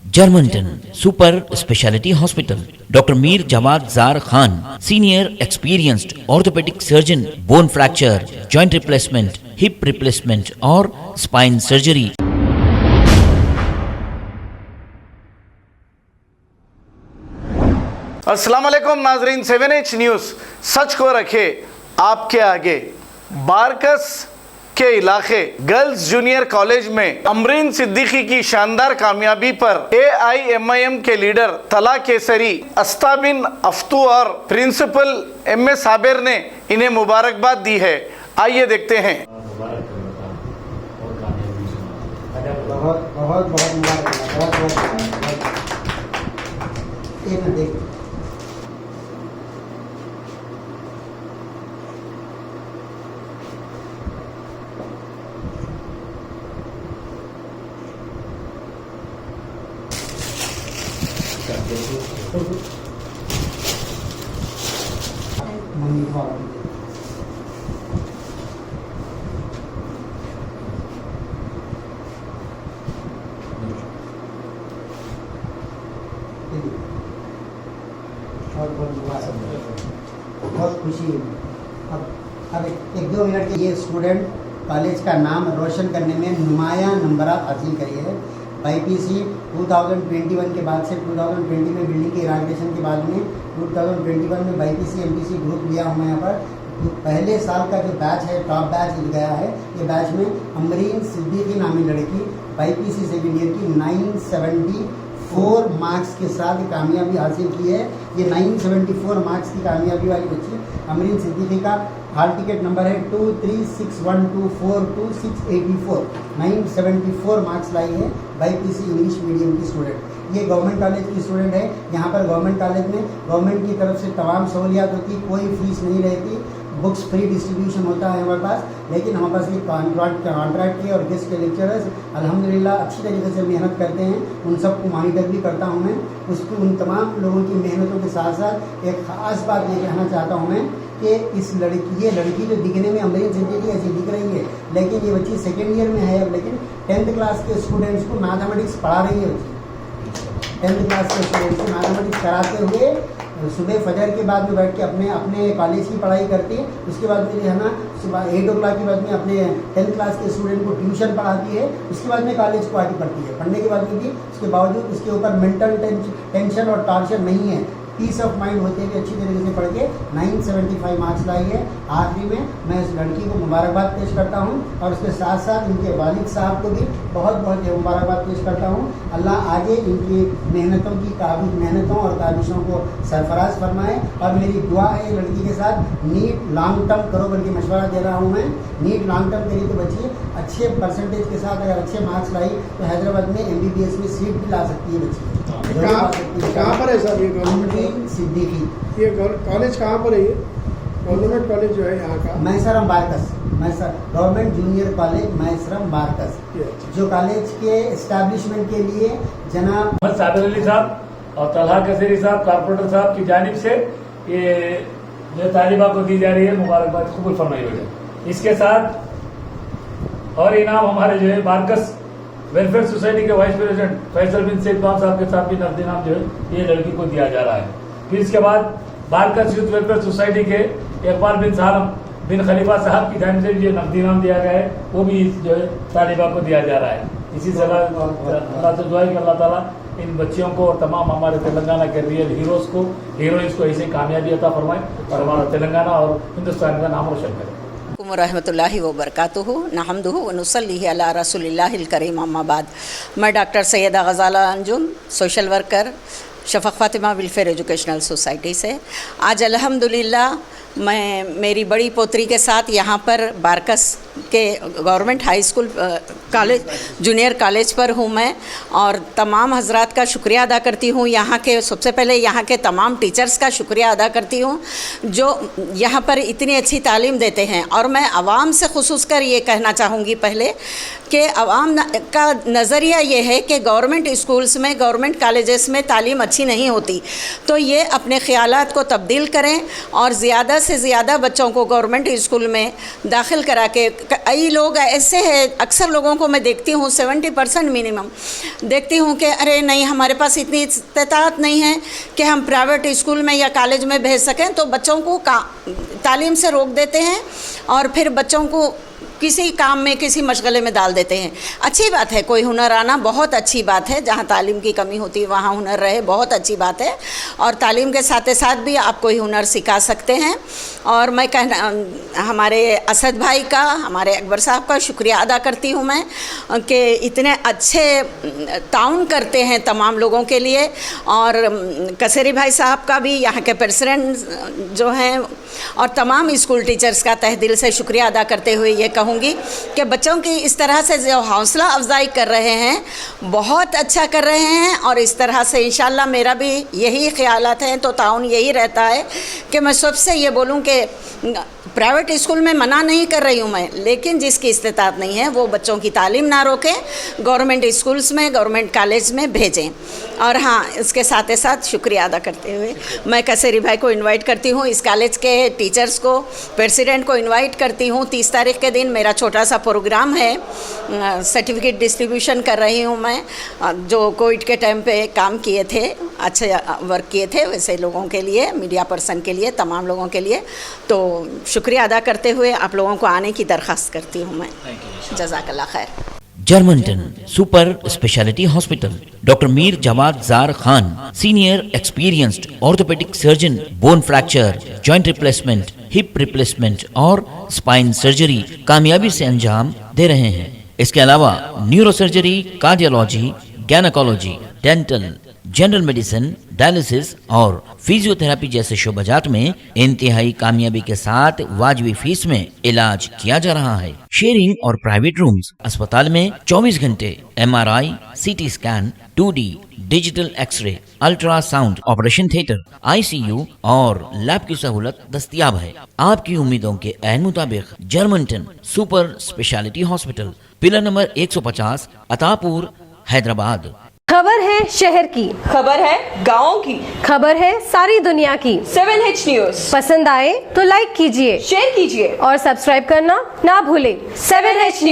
Germantown Super Speciality Hospital. Dr. Mir Jawad Zar Khan, senior experienced orthopedic surgeon, bone fracture, joint replacement, hip replacement और spine surgery. अस्सलाम वालेकुम नाजरीन, 7H news सच को रखे आपके आगे। बारकस के इलाके गर्ल्स जूनियर कॉलेज में अमरीन सिद्दीकी की शानदार कामयाबी पर AIMIM के लीडर तला केसरी, अस्ता बिन अफ्तू और प्रिंसिपल MA साबिर ने इन्हें मुबारकबाद दी है। आइए देखते हैं। बहुत बहुत बहुत मुबारक। मम्मी को बहुत खुशी है। अब एक दो मिनट के ये स्टूडेंट कॉलेज का नाम रोशन करने में नुमायां नंबरात हासिल करी है। BPC 2021 के बाद से 2020 में बिल्डिंग के इनाग्रेशन के बाद में 2021 में BPC MPC ग्रुप लिया हूँ। यहाँ पर तो पहले साल का जो बैच है, टॉप बैच गया है। ये बैच में अमरीन सिद्दीकी नामी लड़की BPC सेकेंड ईयर की 974 मार्क्स के साथ कामयाबी हासिल की है। ये 974 मार्क्स की कामयाबी वाली बच्ची अमरीन सिद्दीकी का हाल टिकट नंबर है 2361242684। 974 मार्क्स लाई है BPC इंग्लिश मीडियम की स्टूडेंट। ये गवर्नमेंट कॉलेज की स्टूडेंट है। यहाँ पर गवर्नमेंट कॉलेज में गवर्नमेंट की तरफ से तमाम सहूलियात होती, कोई फीस नहीं रहती, बुक्स फ्री डिस्ट्रीब्यूशन होता है हमारे पास। लेकिन हमारे पास ये कॉन्ट्रैक्ट के और गेस्ट के लेक्चरर्स अल्हम्दुलिल्लाह अच्छी तरीके से मेहनत करते हैं। उन सबको मॉनिटर भी करता हूँ मैं। उसको उन तमाम लोगों की मेहनतों के साथ साथ एक ख़ास बात ये कहना चाहता हूँ मैं कि ये लड़की जो दिखने में अमरीन सिद्दीकी ऐसी दिख रही है, लेकिन ये बच्ची सेकेंड ईयर में है अब। लेकिन 10th क्लास के स्टूडेंट्स को मैथमेटिक्स पढ़ा रही है बच्ची। 10th क्लास के स्टूडेंट्स को मैथमेटिक्स कराते हुए सुबह फजर के बाद में बैठ के अपने कॉलेज की पढ़ाई करती है। उसके बाद में जो है ना सुबह 8 o'clock के बाद में अपने 10th क्लास के स्टूडेंट को ट्यूशन पढ़ाती है। उसके बाद में कॉलेज को आगे पढ़ती है। पढ़ने के बाद में भी उसके बावजूद उसके ऊपर मेंटल टेंशन और टॉर्चर नहीं है। पीस ऑफ माइंड होते हुए अच्छी तरीके से पढ़ के 975 मार्क्स लाई है। आखिरी में मैं इस लड़की को मुबारकबाद पेश करता हूँ और उसके साथ साथ इनके वालिद साहब को भी बहुत बहुत मुबारकबाद पेश करता हूँ। अल्लाह आगे इनकी मेहनतों और काबिशों को सरफराज फरमाए। और मेरी दुआ है लड़की के साथ नीट लॉन्ग टर्म करो बल्कि मशवरा दे रहा हूँ मैं। नीट लॉन्ग टर्म करी तो बच्ची अच्छे परसेंटेज के साथ अगर अच्छे मार्क्स लाई तो हैदराबाद में MBBS में सीट भी ला सकती है बच्ची। कहाँ पर है सर ये गवर्नमेंट सिद्दीकी? ये कॉलेज कहाँ पर है? ये गवर्नमेंट कॉलेज जो है यहाँ का Maisaram Barkas, government junior college Maisaram Barkas, जो कॉलेज के एस्टैब्लिशमेंट के लिए जनाब मोहम्मद साबिर अली साहब और तलहा केसरी साहब कारपोरेटर साहब की जानिब से ये जो तालिबा को दी जा रही है मुबारकबाद कबूल फरमाई हो। इसके साथ और इनाम हमारे जो है बारकस वेलफेयर सोसाइटी के वाइस प्रेसिडेंट फैसल बिन सैद खान साहब के साथ भी नकद इनाम जो है ये लड़की को दिया जा रहा है। फिर इसके बाद बारकस यूथ वेलफेयर सोसाइटी के इकबाल बिन खलीफा साहब की जानिब से भी जो नकद इनाम दिया गया है वो भी जो है तालिबा को दिया जा रहा है। इसी से अल्लाह से दुआ है कि अल्लाह ताला इन बच्चियों को और तमाम हमारे तेलंगाना के रियल हीरोइंस को ऐसे कामयाबी अता फरमाए और हमारा तेलंगाना और हिंदुस्तान का नाम रोशन करे। रहमतुल्लाहि व बरकातुहू नहमदुहू व नुसल्ली अला रसूलिल्लाहिल करीम अम्मा बाद। मैं doctor Syeda Ghazala Anjum, social worker, Shafaq Fatima welfare educational society से। आज अल्हम्दुलिल्लाह मैं मेरी बड़ी पोतरी के साथ यहाँ पर बारकस के government high school college junior college पर हूँ मैं, और तमाम हजरात का शुक्रिया अदा करती हूँ। यहाँ के सबसे पहले यहाँ के तमाम टीचर्स का शुक्रिया अदा करती हूँ जो यहाँ पर इतनी अच्छी तालीम देते हैं। और मैं आवाम से खुसूस कर ये कहना चाहूँगी पहले कि आवाम का नज़रिया ये है कि गवर्नमेंट स्कूल्स में, गवर्नमेंट कॉलेजेस में तालीम अच्छी नहीं होती, तो ये अपने ख़यालात को तब्दील करें और ज़्यादा से ज़्यादा बच्चों को गवर्नमेंट स्कूल में दाखिल करा के कई लोग ऐसे हैं, अक्सर लोगों को मैं देखती हूँ 70% मिनिमम देखती हूँ कि अरे नहीं हमारे पास इतनी इस्तेताअत नहीं है कि हम प्राइवेट स्कूल में या कॉलेज में भेज सकें, तो बच्चों को तालीम से रोक देते हैं और फिर बच्चों को किसी काम में किसी मशगले में डाल देते हैं। अच्छी बात है, कोई हुनर आना बहुत अच्छी बात है, जहाँ तालीम की कमी होती है वहाँ हुनर रहे, बहुत अच्छी बात है। और तालीम के साथ साथ भी आप कोई हुनर सिखा सकते हैं। और मैं हमारे असद भाई का, हमारे अकबर साहब का शुक्रिया अदा करती हूँ मैं कि इतने अच्छे ताउन करते हैं तमाम लोगों के लिए। और कसेरी भाई साहब का भी, यहाँ के प्रेसिडेंट जो हैं, और तमाम स्कूल टीचर्स का तहे दिल से शुक्रिया अदा करते हुए ये कहूँगी कि बच्चों की इस तरह से जो हौसला अफजाई कर रहे हैं बहुत अच्छा कर रहे हैं। और इस तरह से इंशाल्लाह मेरा भी यही ख्यालात हैं, तो ताउन यही रहता है कि मैं सबसे ये बोलूँ कि प्राइवेट स्कूल में मना नहीं कर रही हूँ मैं, लेकिन जिसकी इस्तेताअत नहीं है वो बच्चों की तालीम ना रोकें, गवर्नमेंट स्कूल्स में, गवर्नमेंट कॉलेज में भेजें। और हाँ, इसके साथ ही साथ शुक्रिया अदा करते हुए मैं कसेरी भाई को इनवाइट करती हूँ, इस कॉलेज के टीचर्स को, प्रेसिडेंट को इनवाइट करती हूँ। 30 तारीख के दिन मेरा छोटा सा प्रोग्राम है, सर्टिफिकेट डिस्ट्रीब्यूशन कर रही हूँ मैं, जो कोविड के टाइम पे काम किए थे, अच्छे वर्क किए थे वैसे लोगों के लिए, मीडिया पर्सन के लिए, तमाम लोगों के लिए। तो शुक्रिया अदा करते हुए आप लोगों को आने की दरख्वास्त करती हूँ मैं। जज़ाकल्लाह खैर। जर्मनटन super speciality hospital, doctor Mir Jamaat Jar Khan, senior experienced orthopaedic surgeon, bone fracture, joint replacement, hip replacement और स्पाइन सर्जरी कामयाबी से अंजाम दे रहे हैं। इसके अलावा neurosurgery, cardiology, gynaecology, dental, general medicine, dialysis और फिजियोथेरेपी जैसे शोबाजात में इंतहाई कामयाबी के साथ वाजबी फीस में इलाज किया जा रहा है। शेयरिंग और प्राइवेट रूम्स, अस्पताल में 24 घंटे MRI, CT scan, 2D digital X-ray, ultrasound, operation theatre, ICU और लैब की सहूलत दस्तयाब है। आपकी उम्मीदों के ऐन मुताबिक Germanten super speciality hospital, pillar number 150, Attapur, Hyderabad. खबर है शहर की, खबर है गाँव की, खबर है सारी दुनिया की। 7H न्यूज पसंद आए तो लाइक कीजिए, शेयर कीजिए और सब्सक्राइब करना ना भूलें। 7H news.